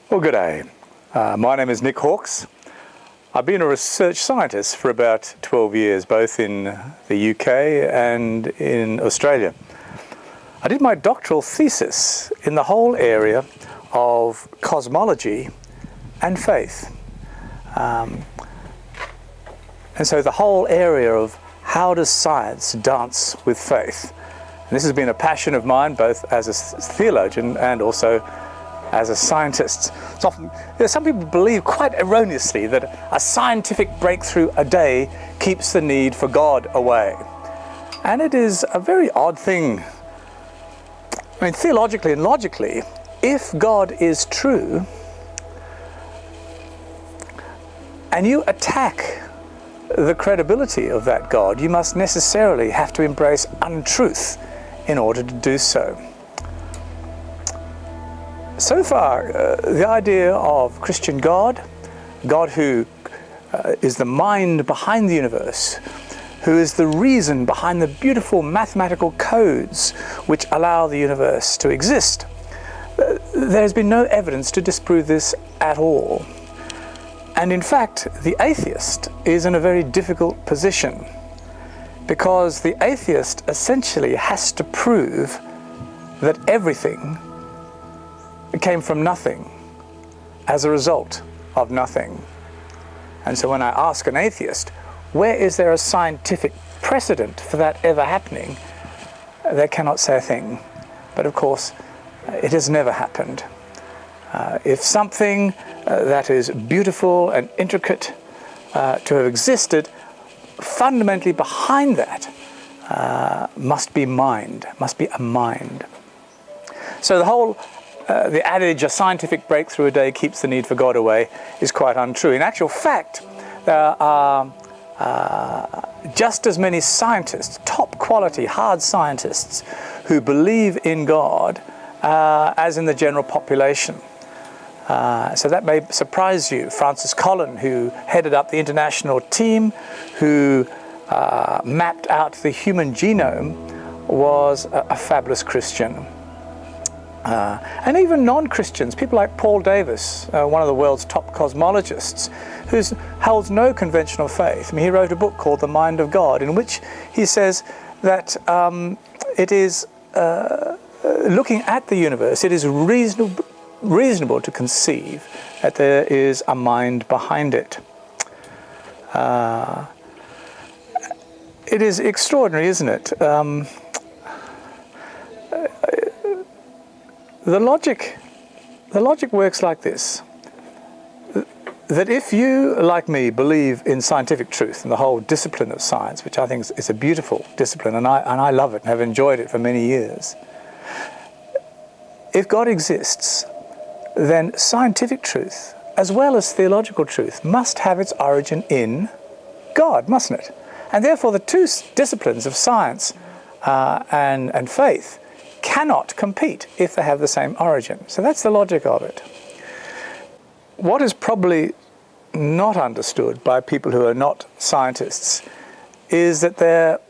Well, good day. My name is Nick Hawkes. I've been a research scientist for about 12 years, both in the UK and in Australia. I did my doctoral thesis in the whole area of cosmology and faith. And so the whole area of how does science dance with faith? And this has been a passion of mine, both as a theologian and also as a scientist. Some people believe quite erroneously that a scientific breakthrough a day keeps the need for God away. And it is a very odd thing. I mean, theologically and logically, if God is true, and you attack the credibility of that God, you must necessarily have to embrace untruth in order to do so. So far, the idea of Christian God who is the mind behind the universe, who is the reason behind the beautiful mathematical codes which allow the universe to exist, there has been no evidence to disprove this at all. And in fact, the atheist is in a very difficult position, because the atheist essentially has to prove that everything came from nothing as a result of nothing. And so when I ask an atheist, where is there a scientific precedent for that ever happening, they cannot say a thing. But of course, it has never happened. If something that is beautiful and intricate to have existed, fundamentally behind that must be mind, must be a mind. So the adage, a scientific breakthrough a day keeps the need for God away, is quite untrue. In actual fact, there are just as many scientists, top quality, hard scientists, who believe in God as in the general population. So that may surprise you. Francis Collin, who headed up the international team, who mapped out the human genome, was a fabulous Christian. And even non-Christians, people like Paul Davies, one of the world's top cosmologists, who holds no conventional faith. I mean, he wrote a book called The Mind of God, in which he says that it is, looking at the universe, it is reasonable to conceive that there is a mind behind it. It is extraordinary, isn't it? The logic works like this, that if you, like me, believe in scientific truth and the whole discipline of science, which I think is a beautiful discipline, and I love it and have enjoyed it for many years, if God exists, then scientific truth, as well as theological truth, must have its origin in God, mustn't it? And therefore the two disciplines of science and faith cannot compete if they have the same origin. So that's the logic of it. What is probably not understood by people who are not scientists is that there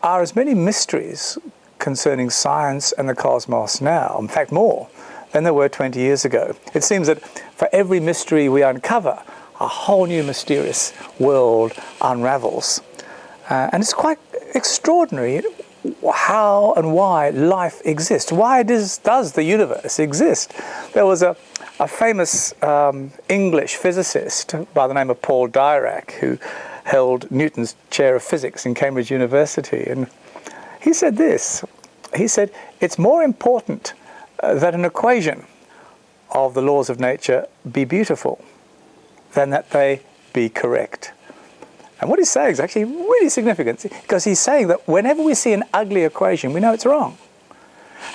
are as many mysteries concerning science and the cosmos now, in fact more, than there were 20 years ago. It seems that for every mystery we uncover, a whole new mysterious world unravels. And it's quite extraordinary how and why life exists. Why does the universe exist? There was a famous English physicist by the name of Paul Dirac, who held Newton's chair of physics in Cambridge University, and he said this. He said, it's more important that an equation of the laws of nature be beautiful than that they be correct. And what he's saying is actually really significant, because he's saying that whenever we see an ugly equation, we know it's wrong.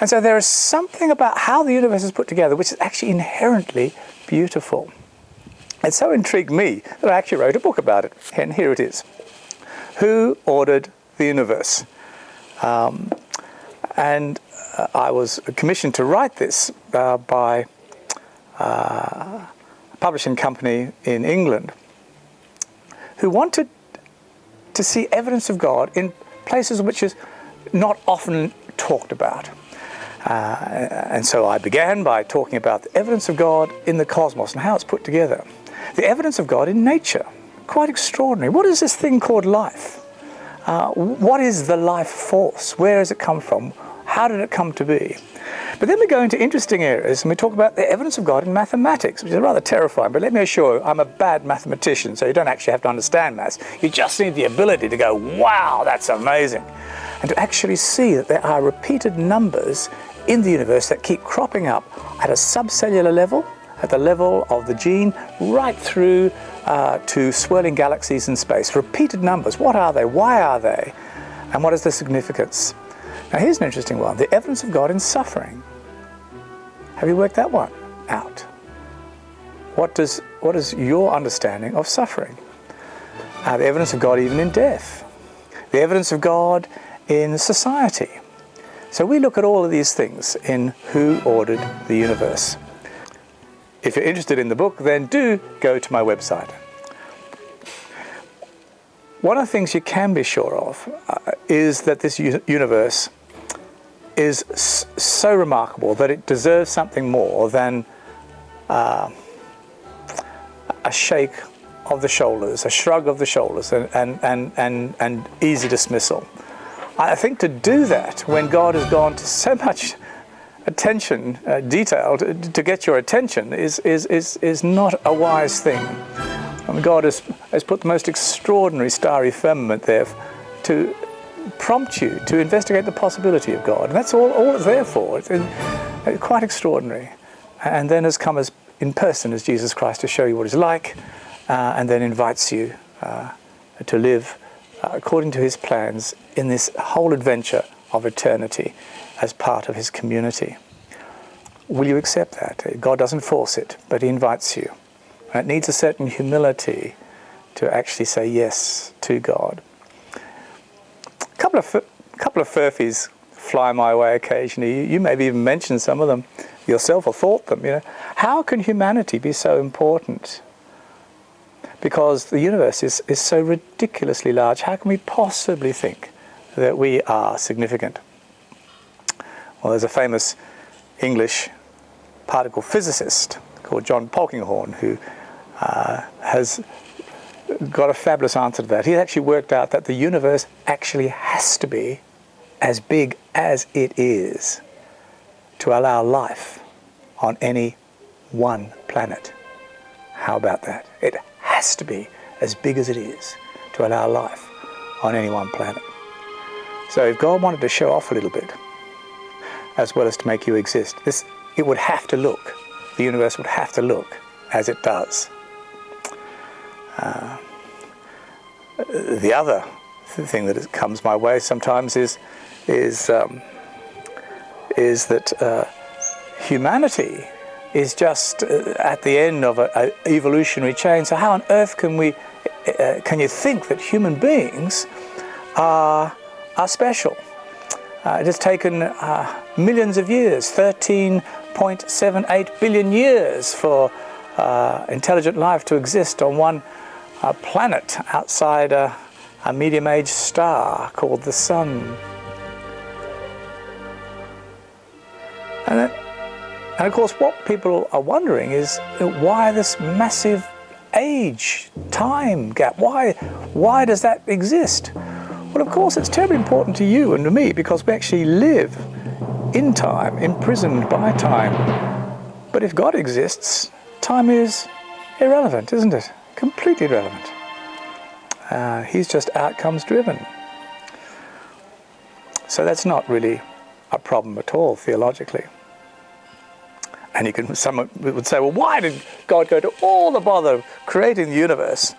And so there is something about how the universe is put together which is actually inherently beautiful. It so intrigued me that I actually wrote a book about it, and here it is. Who Ordered the Universe? And I was commissioned to write this by a publishing company in England, who wanted to see evidence of God in places which is not often talked about. And so I began by talking about the evidence of God in the cosmos and how it's put together. The evidence of God in nature, quite extraordinary. What is this thing called life? What is the life force? Where has it come from? How did it come to be? But then we go into interesting areas and we talk about the evidence of God in mathematics, which is rather terrifying. But let me assure you, I'm a bad mathematician, so you don't actually have to understand maths. You just need the ability to go, wow, that's amazing. And to actually see that there are repeated numbers in the universe that keep cropping up at a subcellular level, at the level of the gene, right through to swirling galaxies in space. Repeated numbers. What are they? Why are they? And what is the significance? Now here's an interesting one. The evidence of God in suffering. Have you worked that one out? What is your understanding of suffering? The evidence of God even in death. The evidence of God in society. So we look at all of these things in Who Ordered the Universe. If you're interested in the book, then do go to my website. One of the things you can be sure of is that this universe is so remarkable that it deserves something more than a shake of the shoulders, a shrug of the shoulders, and easy dismissal. I think to do that, when God has gone to so much attention, detail, to get your attention, is not a wise thing. I mean, God has put the most extraordinary starry firmament there to prompt you to investigate the possibility of God. And that's all it's there for. It's quite extraordinary. And then has come as in person as Jesus Christ to show you what He's like, and then invites you to live according to His plans in this whole adventure of eternity as part of His community. Will you accept that? God doesn't force it, but He invites you. And it needs a certain humility to actually say yes to God. A couple of furphies fly my way occasionally. You maybe even mentioned some of them yourself or thought them. How can humanity be so important? Because the universe is so ridiculously large. How can we possibly think that we are significant? Well, there's a famous English particle physicist called John Polkinghorne who has got a fabulous answer to that. He actually worked out that the universe actually has to be as big as it is to allow life on any one planet. How about that? It has to be as big as it is to allow life on any one planet. So if God wanted to show off a little bit, as well as to make you exist, the universe would have to look as it does. The other thing that comes my way sometimes is that humanity is just at the end of an evolutionary chain. So how on earth can you think that human beings are special? It has taken millions of years, 13.78 billion years for intelligent life to exist on one planet outside a medium-aged star called the Sun. And of course, what people are wondering is why this massive time gap? Why does that exist? Well, of course, it's terribly important to you and to me because we actually live in time, imprisoned by time. But if God exists, time is irrelevant, isn't it? Completely irrelevant. He's just outcomes driven. So that's not really a problem at all theologically. And someone would say, well, why did God go to all the bother of creating the universe?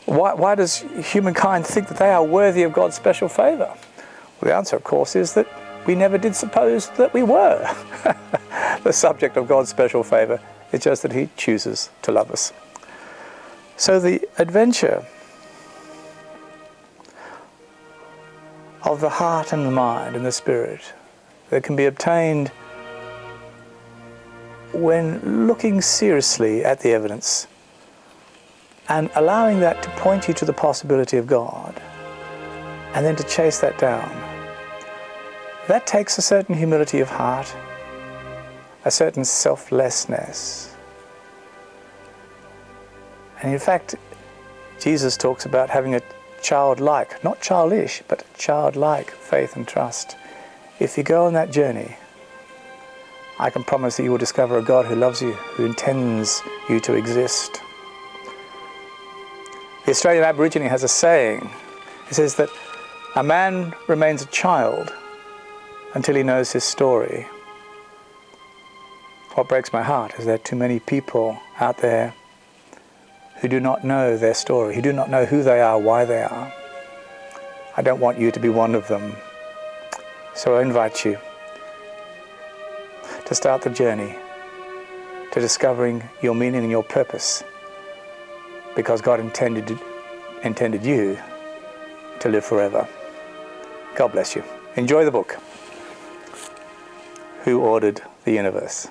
Why does humankind think that they are worthy of God's special favour? Well, the answer, of course, is that we never did suppose that we were the subject of God's special favour. It's just that He chooses to love us. So the adventure of the heart and the mind and the spirit that can be obtained when looking seriously at the evidence and allowing that to point you to the possibility of God, and then to chase that down, That takes a certain humility of heart, a certain selflessness. And in fact, Jesus talks about having a childlike, not childish, but childlike faith and trust. If you go on that journey, I can promise that you will discover a God who loves you, who intends you to exist. The Australian Aborigine has a saying. It says that a man remains a child until he knows his story. What breaks my heart is that too many people out there who do not know their story, who do not know who they are, why they are. I don't want you to be one of them. So I invite you to start the journey to discovering your meaning and your purpose, because God intended you to live forever. God bless you. Enjoy the book, Who Ordered the Universe?